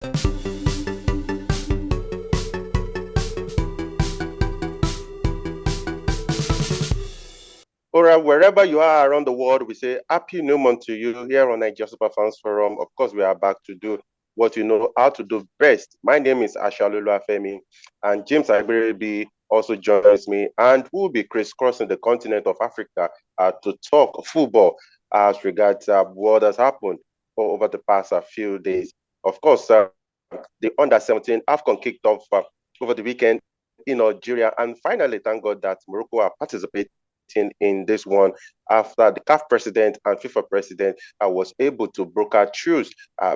All right, wherever you are around the world, we say happy new month to you here on Nigeria Super Fans Forum. Of course, we are back to do what you know how to do best. My name is Ashalulu Afemi, and James Agberebi also joins me, and we'll be crisscrossing the continent of Africa to talk football as regards what has happened over the past few days. Of course, the under-17 AFCON kicked off over the weekend in Algeria, and finally, thank God that Morocco are participating in this one after the CAF president and FIFA president was able to broker truce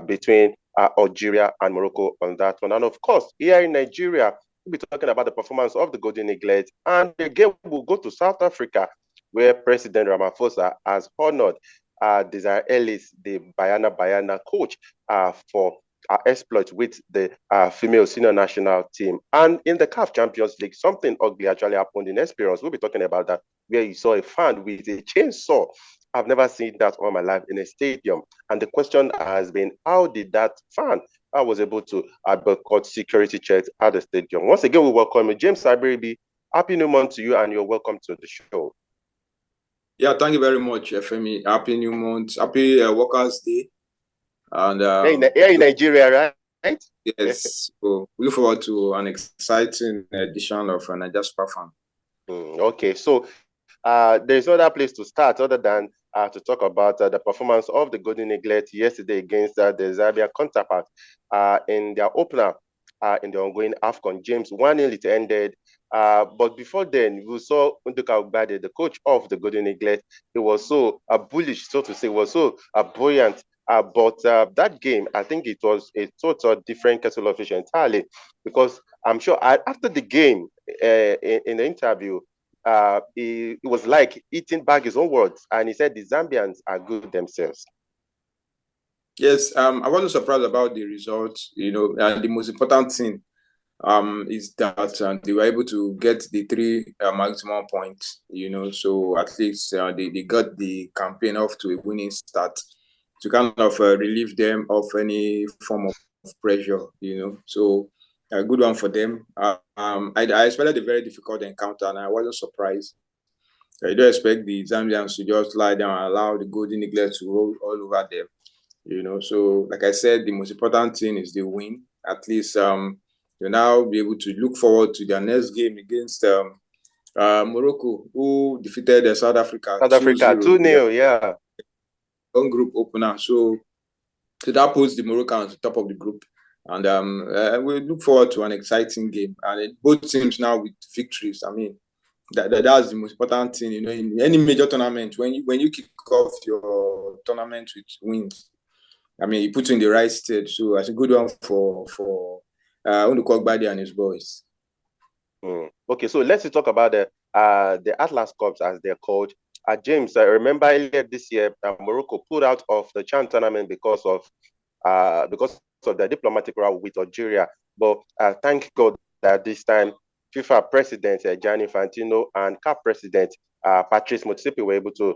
between Algeria and Morocco on that one. And of course, here in Nigeria, we'll be talking about the performance of the Golden Eaglets. And again, we'll go to South Africa, where President Ramaphosa has honored Desiree Ellis, the Bayana coach, for exploits with the female senior national team. And in the CAF Champions League, something ugly actually happened in Experience. We'll be talking about that, where you saw a fan with a chainsaw. I've never seen that all my life in a stadium. And the question has been, how did that fan was able to boycott security checks at the stadium? Once again, we welcome you, James Agberebi. Happy new month to you, and you're welcome to the show. Yeah, thank you very much, Femi. Happy new month. Happy Workers' Day. And here in Nigeria, right? Yes. So we look forward to an exciting edition of Nigeria Super Fan. Okay, so there's no other place to start other than to talk about the performance of the Golden Eaglets yesterday against the Zambia counterpart in their opener in the ongoing AFCON. James, 1-0 it ended. But before then, we saw Nduka Ugbade, the coach of the Golden Eaglets. He was so bullish, so to say, was so buoyant. But that game, I think it was a total different kettle of fish entirely, because I'm sure after the game, in the interview, it was like eating back his own words, and he said the Zambians are good themselves. Yes, I wasn't surprised about the results, and the most important thing is that they were able to get the 3 maximum points, so at least they got the campaign off to a winning start to kind of relieve them of any form of pressure, so a good one for them. I expected a very difficult encounter, and I wasn't surprised. I don't expect the Zambians to just lie down and allow the Golden Eaglets to roll all over them, so like I said, the most important thing is the win. At least you'll now be able to look forward to their next game against Morocco, who defeated South Africa 2-0, yeah. On group opener. So that puts the Moroccans at the top of the group. And we look forward to an exciting game. And both teams now with victories. I mean, that's the most important thing, in any major tournament. When you kick off your tournament with wins, I mean, you put you in the right stage. So that's a good one for Nduka Ugbade and his boys. Okay, so let's talk about the Atlas Cups, as they're called. James, I remember earlier this year, Morocco pulled out of the CHAN tournament because of the diplomatic row with Algeria. But thank God that this time FIFA President Gianni Infantino and CAF President Patrice Motsepe were able to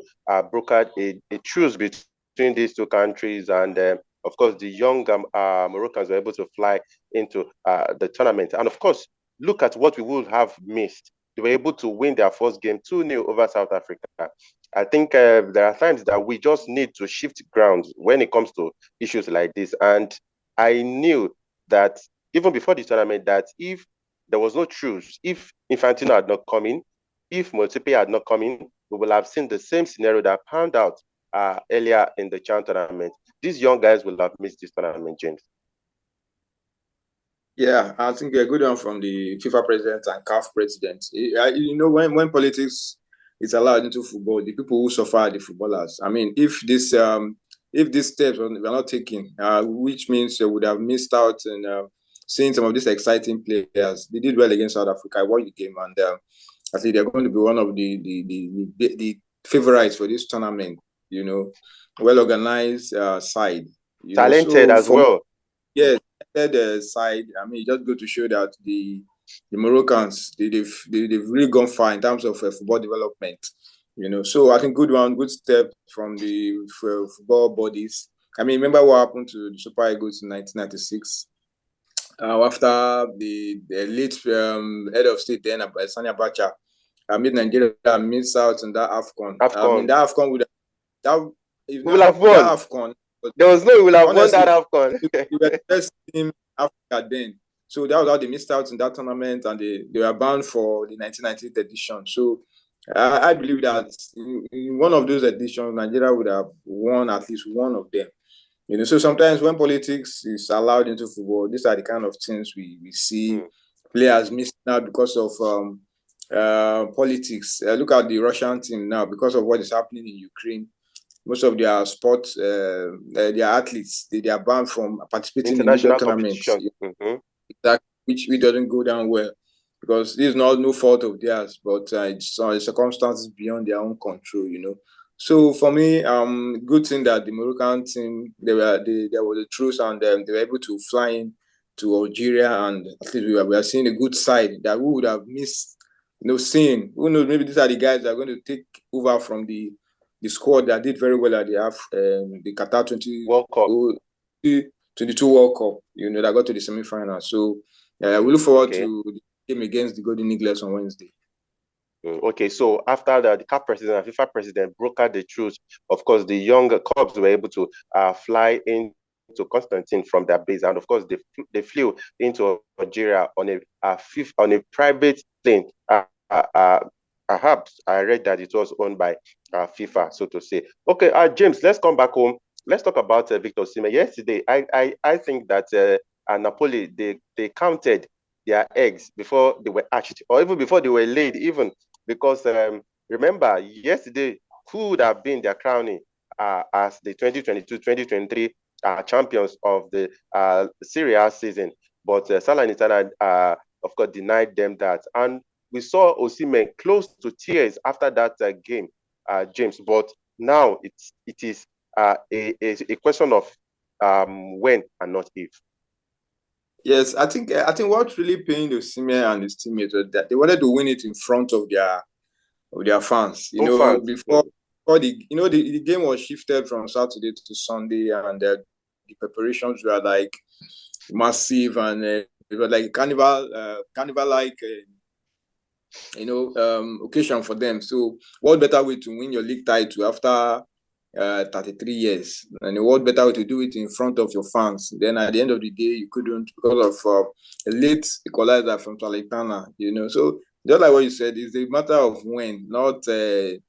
broker a truce between these two countries, and of course the young Moroccans were able to fly into the tournament. And of course, look at what we would have missed. They were able to win their first game 2-0 over South Africa. I think there are times that we just need to shift grounds when it comes to issues like this. And I knew that even before the tournament, that if there was no truce, if Infantino had not come in, if Motsepe had not come in, we will have seen the same scenario that panned out earlier in the CHAN tournament. These young guys will have missed this tournament, James. Yeah, I think a good one from the FIFA president and CAF president. When politics is allowed into football, the people who suffer are the footballers. I mean, if these steps were not taken, which means they would have missed out on seeing some of these exciting players. They did well against South Africa. I watched the game, and I think they're going to be one of the favorites for this tournament. Well organized side. Talented as well. Yeah. Side, I mean, just go to show that the Moroccans, they've really gone far in terms of football development, So I think good step from the football bodies. I mean, remember what happened to the Super Eagles in 1996? after the late head of state then, Sani Abacha, made Nigeria miss out in that AFCON. I mean, that AFCON would have, if We will not have won. that AFCON, There was no, we will have honestly, won that AFCON. we were the best team in Africa then. So that was how they missed out in that tournament, and they were bound for the 1998 edition. So I believe that in one of those editions, Nigeria would have won at least one of them. You know, so sometimes when politics is allowed into football, these are the kind of things we see players missing out because of politics. Look at the Russian team now because of what is happening in Ukraine. Most of their sports, their athletes, they are banned from participating in major tournaments. Which doesn't go down well because this is no fault of theirs, but it's circumstances beyond their own control, you know. So for me, good thing that the Moroccan team there was a truce and they were able to fly in to Algeria, and at least we are seeing a good side that we would have missed, seeing. Who knows? Maybe these are the guys that are going to take over from the squad that did very well at the Qatar 22 World Cup. You know, that got to the semi-final. So we look forward to the game against the Golden Eaglets on Wednesday. Okay, so after the CAF president and FIFA president brokered the truce, of course, the young Cubs were able to fly into Constantine from their base, and of course, they flew into Algeria on a private plane. Perhaps I read that it was owned by FIFA, so to say. Okay, James, let's come back home. Let's talk about Victor Osimhen. Yesterday, I think that Napoli they counted their eggs before they were hatched, or even before they were laid, even because remember yesterday who would have been their crowning as the 2022-2023 champions of the Serie A season, but Salernitana of course denied them that, and we saw Osimhen close to tears after that game, James. But now it is a question of when and not if. Yes, I think what really pained Osimhen and his teammates was that they wanted to win it in front of their fans. You know, before the game was shifted from Saturday to Sunday, and the preparations were like massive, and it was like carnival-like occasion for them. So what better way to win your league title after 33 years, and what better way to do it in front of your fans? Then at the end of the day, you couldn't because of a late equalizer from Salernitana, you know. So just like what you said, it's a matter of when, not they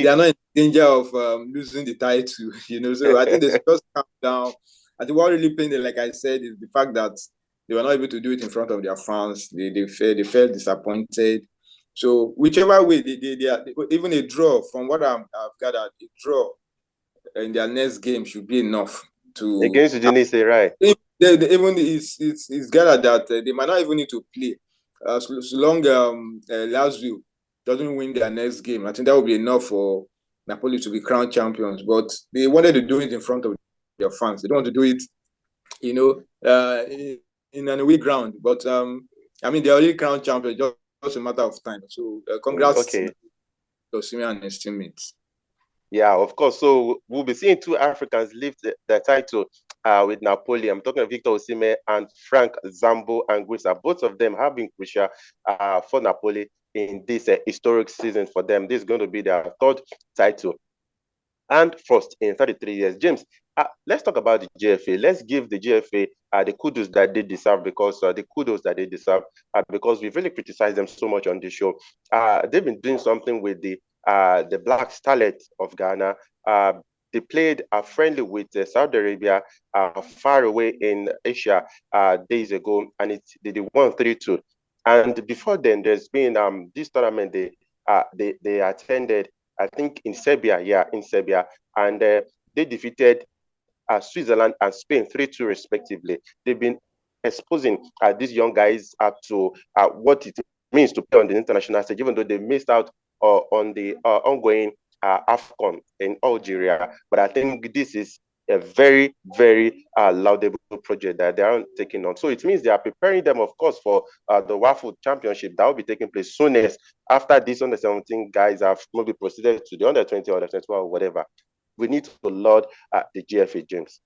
are not in danger of losing the title, you know. So I think they should just calm down. I think what really pained them, like I said, is the fact that they were not able to do it in front of their fans. They felt disappointed. So whichever way they are, even a draw, from what I've gathered, a draw in their next game should be enough to against Udinese, right? Even it's gathered that they might not even need to play as long Lazio doesn't win their next game. I think that would be enough for Napoli to be crowned champions. But they wanted to do it in front of their fans. They don't want to do it, you know, in an away ground. But I mean, they're already crowned champions. Just a matter of time. So congrats to Osimhen and his teammates. Yeah, of course. So we'll be seeing two Africans lift the title with Napoli. I'm talking of Victor Osimhen and Frank Zambo Anguissa. Both of them have been crucial for Napoli in this historic season for them. This is going to be their third title and first in 33 years. James, let's talk about the GFA. Let's give the GFA the kudos that they deserve, because because we've really criticized them so much on this show. They've been doing something with the Black Starlet of Ghana. They played friendly with Saudi Arabia far away in Asia days ago, and they won 3-2. And before then, there's been this tournament they attended, I think in Serbia, and they defeated Switzerland and Spain 3-2 respectively. They've been exposing these young guys up to what it means to play on the international stage, even though they missed out on the ongoing AFCON in Algeria. But I think this is a very, very laudable project that they are taking on. So it means they are preparing them, of course, for the WAFU Championship that will be taking place soonest after these under-17 guys have maybe proceeded to the under-20 or under-21 or whatever. We need to laud the GFA, James.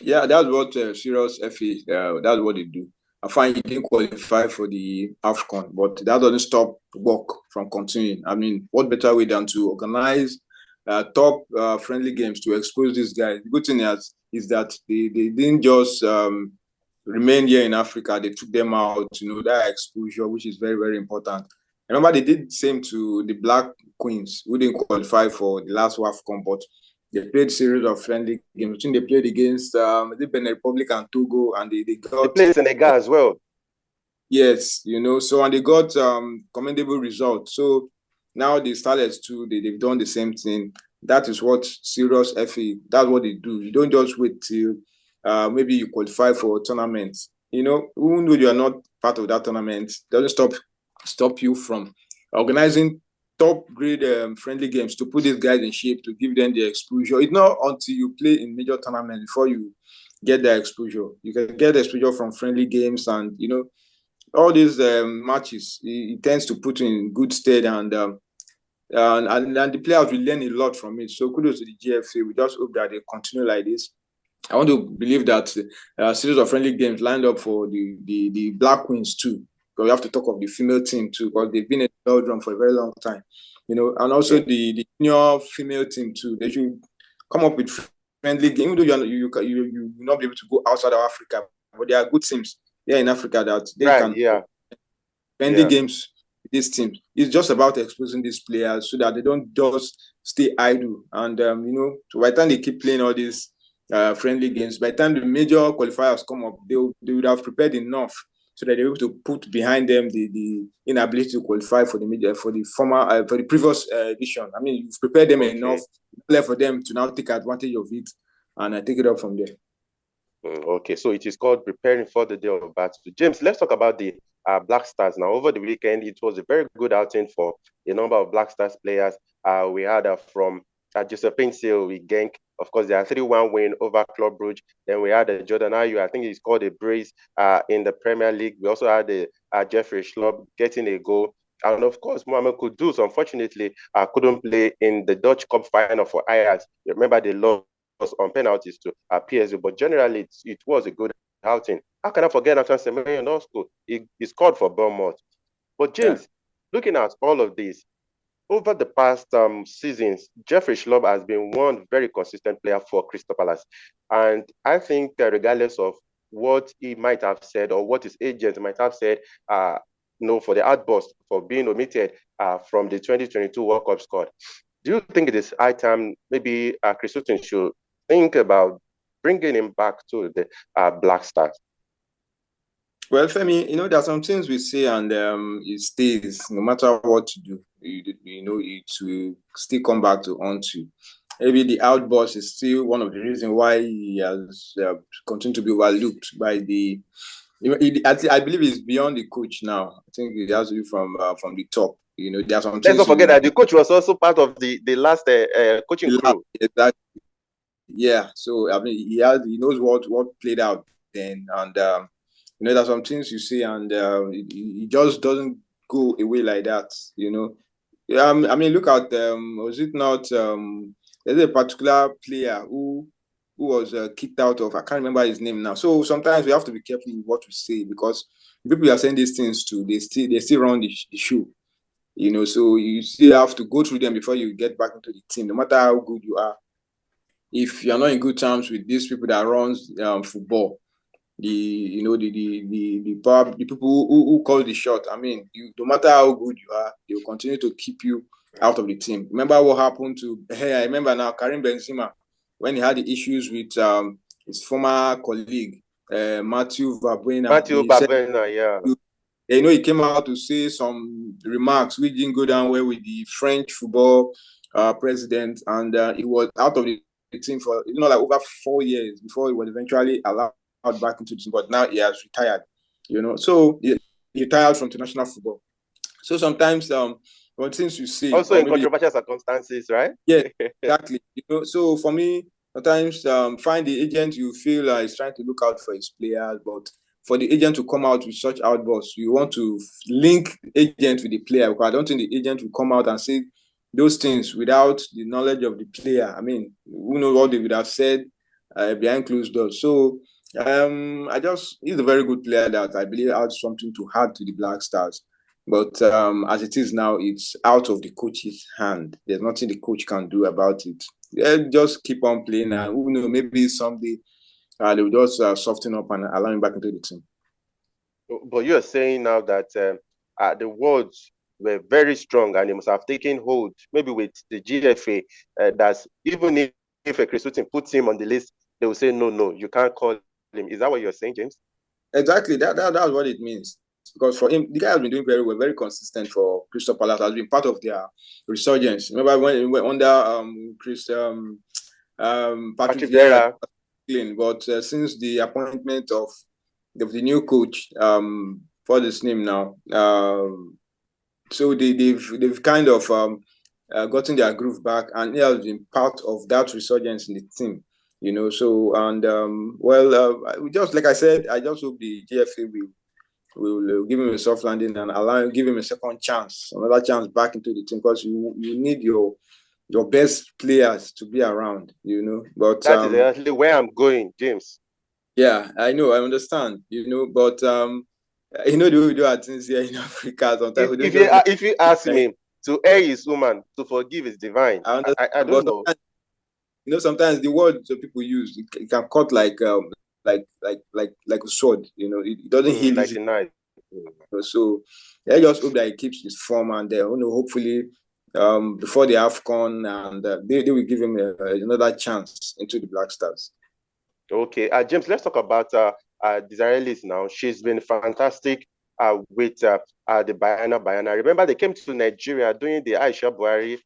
Yeah, that's what serious FA, that's what they do. I find he didn't qualify for the AFCON, but that doesn't stop work from continuing. I mean, what better way than to organize top friendly games to expose these guys? The good thing is that they didn't just remain here in Africa. They took them out, that exposure, which is very, very important. I remember they did the same to the Black Queens, who didn't qualify for the last AFCON, but they played series of friendly games. I think they played against the Benin Republic and Togo, and they They got play Senegal as well. yes, so and they got commendable results. So now the Starlets too, they've done the same thing. That is what serious FA. That's what they do. You don't just wait till maybe you qualify for tournaments. Even though you are not part of that tournament, doesn't stop you from organizing top grade friendly games to put these guys in shape, to give them the exposure. It's not until you play in major tournaments before you get the exposure. You can get exposure from friendly games, and all these matches, it tends to put in good stead, and the players will learn a lot from it. So kudos to the GFA. We just hope that they continue like this. I want to believe that a series of friendly games lined up for the Black Queens too, because we have to talk of the female team too, because they've been in the Belgium for a very long time, and also the junior female team too. They should come up with friendly games, even though you will not be able to go outside of Africa, but there are good teams here in Africa that they Right, can yeah. friendly games with these teams. It's just about exposing these players so that they don't just stay idle. And so by the time they keep playing all these friendly games, by the time the major qualifiers come up, they would have prepared enough so that they're able to put behind them the inability to qualify for the previous edition. I mean, you've prepared them enough for them to now take advantage of it and take it up from there. Okay, so it is called preparing for the day of battle. James, let's talk about the Black Stars now. Over the weekend, it was a very good outing for a number of Black Stars players. We had from Josephine Seal with Genk. Of course, they are 3-1 win over Club Brugge. Then we had Jordan Ayew, I think he's called a brace in the Premier League. We also had Jeffrey Schlupp getting a goal. And of course, Mohamed Kudus, unfortunately, couldn't play in the Dutch Cup final for Ajax. Remember, they lost on penalties to PSG, but generally it was a good outing. How can I forget Nathan Semenyo also? He scored for Bournemouth. But James, looking at all of this, over the past seasons, Jeffrey Schlupp has been one very consistent player for Crystal Palace. And I think regardless of what he might have said or what his agent might have said, for the outburst for being omitted from the 2022 World Cup squad, do you think it is high time maybe Chris Sutton should think about bringing him back to the Black Stars? Well, Femi, there are some things we say and it stays no matter what you do. It will still come back to haunt you. Maybe the outburst is still one of the reasons why he has continued to be overlooked by the. I believe it's beyond the coach now. I think it has to be from the top. There are some things. Let's not forget that the coach was also part of the last coaching crew. Exactly. Yeah. So I mean, he knows what played out then, and there's some things you see, and it just doesn't go away like that. I mean, look at was it not there's a particular player who was kicked out of, I can't remember his name now. So sometimes we have to be careful with what we say, because people are saying these things to, they still run the show. So you still have to go through them before you get back into the team, no matter how good you are. If you're not in good terms with these people that runs football, the people who call the shot, I mean, no matter how good you are, they will continue to keep you out of the team. Remember what happened to, I remember now, Karim Benzema, when he had the issues with his former colleague, Matthew Valbuena. Yeah. He came out to say some remarks which didn't go down well with the French football president, and he was out of the team for like over 4 years before he was eventually allowed back into the team. But now he has retired. So he retired from international football. So sometimes when things you see also in controversial circumstances, right? Yeah, exactly. So for me, sometimes find the agent you feel is trying to look out for his players, but for the agent to come out with such outbursts, you want to link the agent with the player, because I don't think the agent will come out and say those things without the knowledge of the player. I mean, who knows what they would have said behind closed doors. So he's a very good player that I believe adds something to add to the Black Stars. But as it is now, it's out of the coach's hand. There's nothing the coach can do about it. Just keep on playing, and who knows, maybe someday they will just soften up and allow him back into the team. But you're saying now that the words were very strong and they must have taken hold, maybe with the GFA, that even if a Chris Wooten puts him on the list, they will say, no, you can't call him. Is that what you're saying, James? Exactly. That's what it means. Because for him, the guy has been doing very well, very consistent for Crystal Palace, has been part of their resurgence. Remember when under Patrick Vieira, but since the appointment of the new coach, for this name now, so they've kind of gotten their groove back, and he has been part of that resurgence in the team. So and just like I said, I just hope the GFA will give him a soft landing and give him a second chance, another chance back into the team, because you need your best players to be around, But that is exactly where I'm going, James. Yeah, I know, I understand, but the way we do our things here in Africa, sometimes if you ask me, to err is human, to forgive is divine. I don't know. Sometimes the words that people use, it can cut like a sword. It doesn't heal like a knife. So I just hope that he keeps his form, and hopefully before the AFCON, and they will give him another chance into the Black Stars. Okay, James, let's talk about Desiree Ellis now. She's been fantastic with the Bayana. Remember, they came to Nigeria during the Aisha Buhari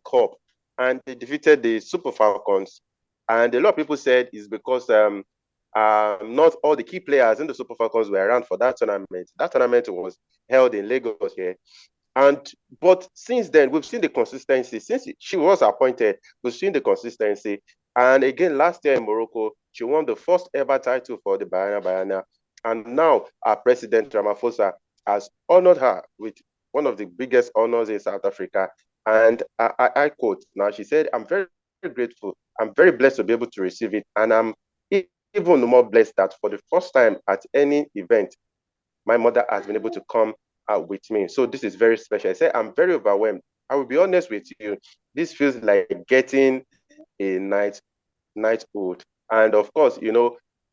Cup, and they defeated the Super Falcons. And a lot of people said it's because not all the key players in the Super Falcons were around for that tournament. That tournament was held in Lagos here. But since then, we've seen the consistency. Since she was appointed, we've seen the consistency. And again, last year in Morocco, she won the first ever title for the Bayana. And now our president, Ramaphosa, has honored her with one of the biggest honors in South Africa. And I quote, now she said, "I'm very, very grateful. I'm very blessed to be able to receive it. And I'm even more blessed that for the first time at any event, my mother has been able to come with me. So this is very special." I say, "I'm very overwhelmed. I will be honest with you. This feels like getting a knighthood." And of course,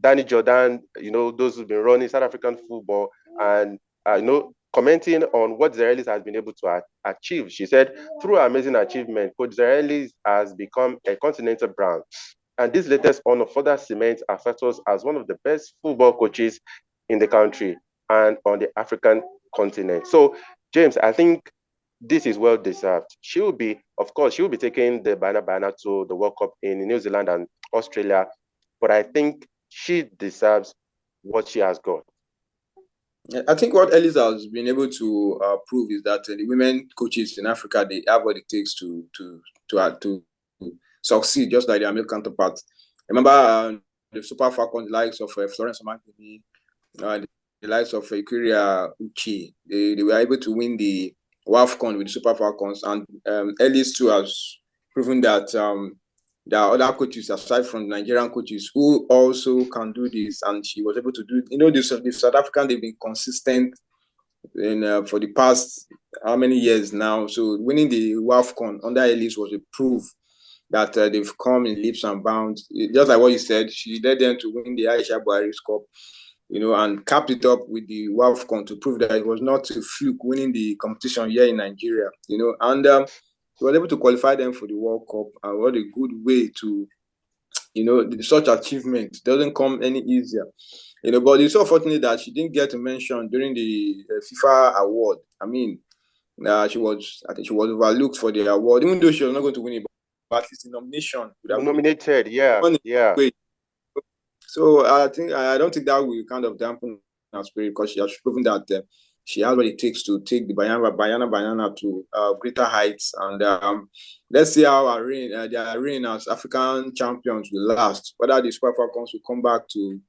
Danny Jordan, those who've been running South African football and, commenting on what Desiree Ellis has been able to achieve. She said, "Through her amazing achievement, Coach Desiree Ellis has become a continental brand. And this latest honor further cements her status as one of the best football coaches in the country and on the African continent." So, James, I think this is well deserved. She will be taking the Bayana to the World Cup in New Zealand and Australia, but I think she deserves what she has got. I think what Ellis has been able to prove is that the women coaches in Africa, they have what it takes to succeed, just like their male counterparts. Remember the Super Falcons, likes of Florence Omankini, the likes of Ikuria Uchi, they were able to win the AFCON with the Super Falcons, and Ellis too has proven that there are other coaches aside from Nigerian coaches who also can do this, and she was able to do it. The South African, they've been consistent for the past how many years now. So winning the AFCON under Ellis was a proof that they've come in leaps and bounds. Just like what you said, she led them to win the Aisha Buhari Cup, and capped it up with the AFCON to prove that it was not a fluke winning the competition here in Nigeria, and we were able to qualify them for the World Cup. And what a good way to, such achievement doesn't come any easier, but it's so fortunate that she didn't get to mention during the FIFA award. I mean, I think she was overlooked for the award, even though she was not going to win it, but at least the nomination would have nominated, yeah. So I don't think that will kind of dampen her spirit, because she has proven that she has what it takes to take the Bayana to greater heights. And let's see how their reign as African champions will last. Whether the Super Falcons will come back to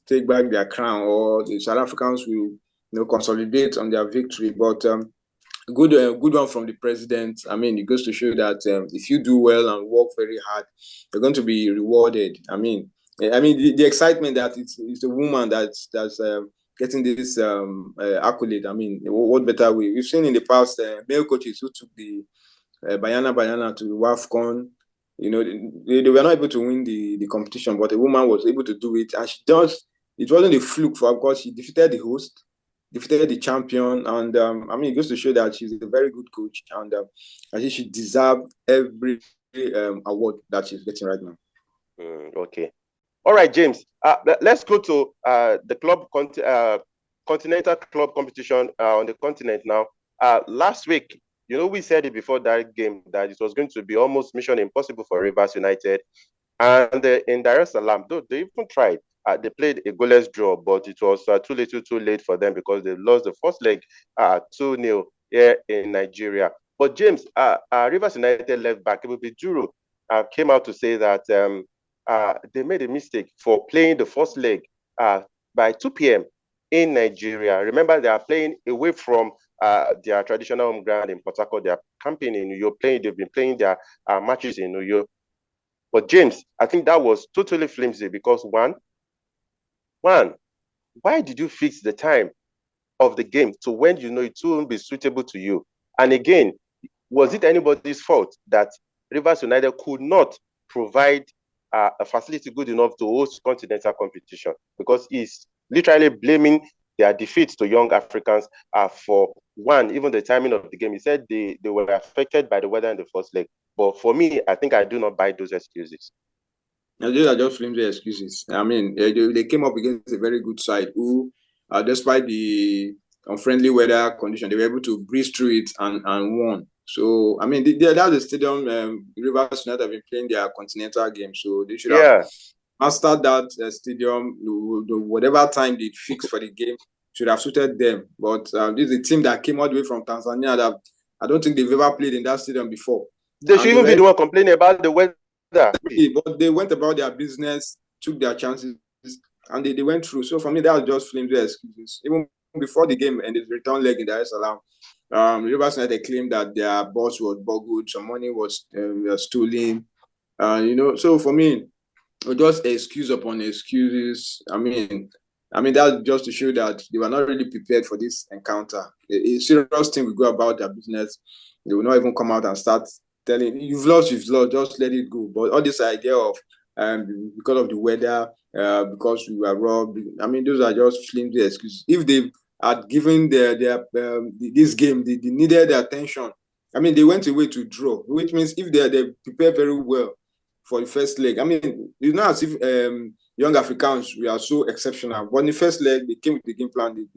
take back their crown, or the South Africans will consolidate on their victory. But good one from the president. I mean, it goes to show that if you do well and work very hard, you're going to be rewarded. I mean, the excitement that it's the woman that's getting this accolade. I mean, what better way? We've seen in the past male coaches who took the Bayana to AFCON. You know, they were not able to win the competition, but a woman was able to do it, and it wasn't a fluke for her because she defeated the host, defeated the champion, and I mean, it goes to show that she's a very good coach, and I think she deserves every award that she's getting right now. Okay. All right, James. Let's go to the club continental club competition on the continent now. Last week, you know, we said it before that game that it was going to be almost mission impossible for Rivers United. And in Dar es Salaam, though they even tried, they played a goalless draw, but it was too late for them because they lost the first leg 2-0 here in Nigeria. But James, Rivers United left back, it will be Juro, came out to say that they made a mistake for playing the first leg by 2 p.m. in Nigeria. Remember, they are playing away from their traditional home ground in Port Harcourt. They are camping in New York. They've been playing their matches in New York. But James, I think that was totally flimsy because one, why did you fix the time of the game to when you know it won't be suitable to you? And again, was it anybody's fault that Rivers United could not provide a facility good enough to host continental competition? Because he's literally blaming their defeats to young Africans for one, even the timing of the game. He said they were affected by the weather in the first leg. But for me, I think I do not buy those excuses. Now, those are just flimsy excuses. I mean, they came up against a very good side who, despite the unfriendly weather condition, they were able to breeze through it and won. So, I mean, that's the stadium Rivers United have been playing their continental game. So, they should have mastered that stadium. Whatever time they fixed for the game should have suited them. But this is a team that came all the way from Tanzania that I don't think they've ever played in that stadium before. They should even be the one complaining about the weather. But they went about their business, took their chances, and they went through. So for me, that was just flimsy excuses. Even before the game and the return leg in Dar es Salaam, Rivers United claimed that their boss was boggled, some money was stolen. You know, so for me, just excuse upon excuses. I mean, that's just to show that they were not really prepared for this encounter. A serious team will go about their business. They will not even come out and start telling you've lost, just let it go. But all this idea of because of the weather, because we were robbed, I mean, those are just flimsy excuses. If they had given this game the needed attention, I mean, they went away to draw, which means if they prepare very well for the first leg, I mean, it's not as if young Africans we are so exceptional. But in the first leg, they came with the game plan.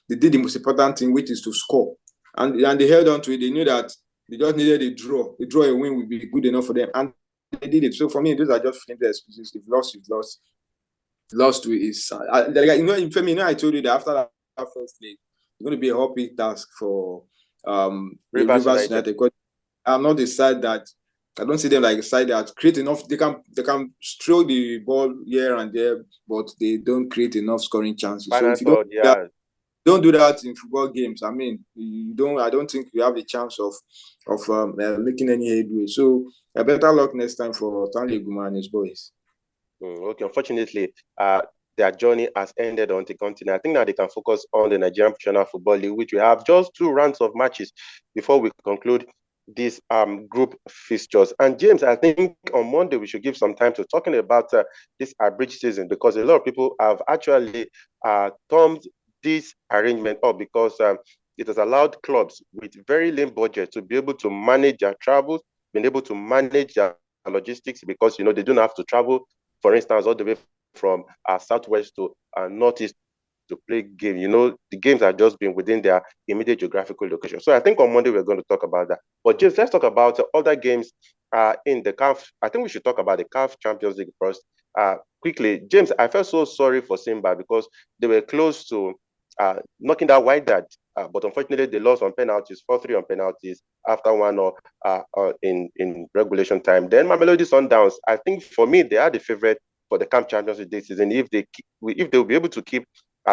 They did the most important thing, which is to score, and they held on to it. They knew that they just needed a draw. A draw, a win would be good enough for them, and they did it. So for me, those are just flimsy excuses. If lost, you've lost. Lost to is you know, Femi, you know, I told you that after that first leg, it's going to be a whole big task for Rivers United. Because I'm not the side that I don't see them like a side that create enough. They can stroke the ball here and there, but they don't create enough scoring chances. So if you don't do that in football games, I mean, I don't think you have a chance of making any headway. So better luck next time for Stanley Guma and his boys. Okay, unfortunately, their journey has ended on the continent. I think now they can focus on the Nigerian Professional Football League, which we have just 2 rounds of matches before we conclude these group fixtures. And James, I think on Monday we should give some time to talking about this abridged season, because a lot of people have actually thumbed this arrangement up because it has allowed clubs with very lean budget to be able to manage their travels, being able to manage their logistics, because you know they don't have to travel, for instance, all the way from southwest to northeast to play game. You know, the games are just been within their immediate geographical location. So I think on Monday we're going to talk about that. But James, let's talk about other games in the CAF. I think we should talk about the CAF Champions League first. Quickly, James, I felt so sorry for Simba because they were close to knocking that Wydad, but unfortunately they lost on penalties, 4-3 on penalties after 1-0 in regulation time. Then Mamelodi Sundowns, I think for me they are the favorite for the CAF Champions League this season if they will be able to keep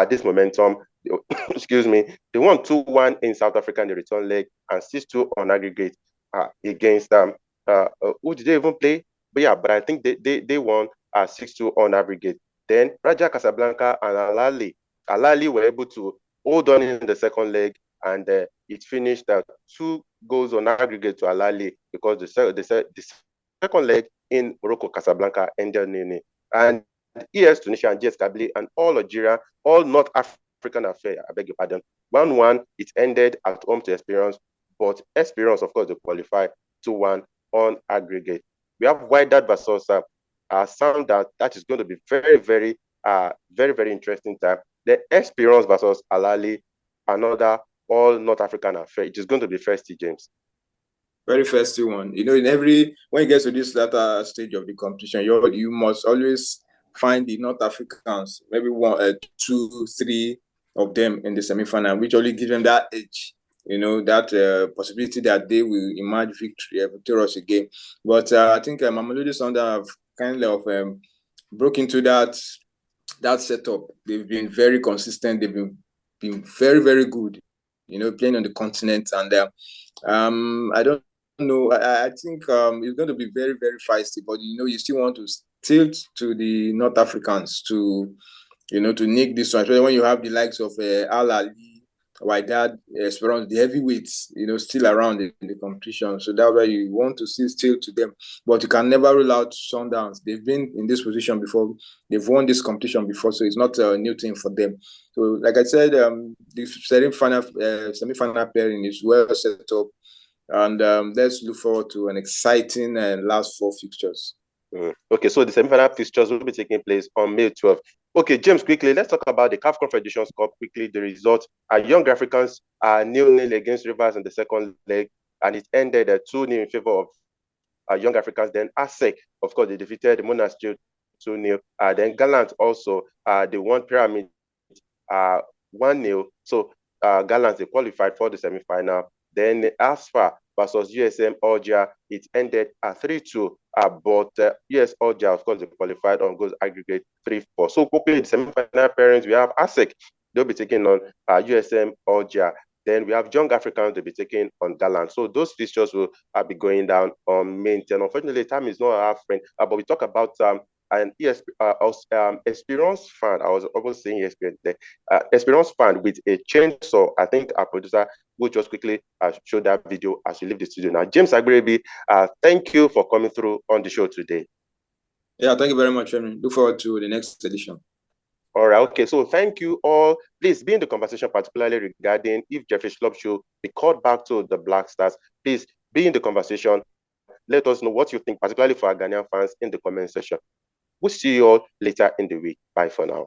this momentum excuse me, they won 2-1 in South Africa in the return leg and 6-2 on aggregate against who did they even play? But I think they won 6-2 on aggregate. Then Raja Casablanca and Alali were able to hold on in the second leg, and it finished 2 goals on aggregate to Alali, because the second leg in Morocco, Casablanca ended 0-0. And ES Tunisia and GS Kabylie and all Algeria, all North African affair, I beg your pardon, 1-1, it ended at home to Esperance, but Esperance, of course, they qualified 2-1 on aggregate. We have Wydad versus Sound that is going to be very, very interesting time. The Esperance versus Alali, another all North African affair. It is going to be thirsty, James. Very thirsty one. You know, when you get to this latter stage of the competition, you must always find the North Africans, maybe 1, 2, 3 of them in the semi-final, which only gives them that edge. You know, that possibility that they will emerge victorious again. But I think Mamelodi Sundowns have kind of broke into that setup. They've been very consistent. They've been very, very good, you know, playing on the continent. And I don't know. I think it's going to be very, very feisty. But, you know, you still want to tilt to the North Africans to nick this one, especially when you have the likes of Al Ali, Wydad, Esperance, the heavyweights, you know, still around in the competition. So that's why you want to still to them. But you can never rule out Sundowns. They've been in this position before. They've won this competition before, so it's not a new thing for them. So, like I said, the semi-final pairing is well set up. And let's look forward to an exciting last 4 fixtures. Okay, so the semi-final fixtures will be taking place on May 12th. Okay, James, quickly, let's talk about the CAF Confederation Cup quickly. The results are Young Africans are 0-0 against Rivers in the second leg, and it ended 2-0 in favor of Young Africans. Then ASEC, of course, they defeated Monastery 2-0. Then Gallant also, they won Pyramid 1-0. So Gallant, they qualified for the semi-final. Then ASFA versus USM Algeria, it ended 3-2. But US Algeria, of course, they qualified on goals aggregate 3-4. So quickly, the semi-final pairings, we have ASEC, they'll be taking on USM Algeria. Then we have Young Africans, they'll be taking on Gallant. So those fixtures will be going down on May 10. Unfortunately, time is not our friend, but we talk about an Esperance fan. I was almost saying Esperance fan with a chainsaw. I think our producer will just quickly show that video as we leave the studio now. James Agberebi, thank you for coming through on the show today. Yeah, thank you very much, Henry. Look forward to the next edition. All right, okay, so thank you all. Please be in the conversation, particularly regarding if Jeffrey Schlupp should be called back to the Black Stars. Please be in the conversation. Let us know what you think, particularly for our Ghanaian fans, in the comment section. We'll see you all later in the week. Bye for now.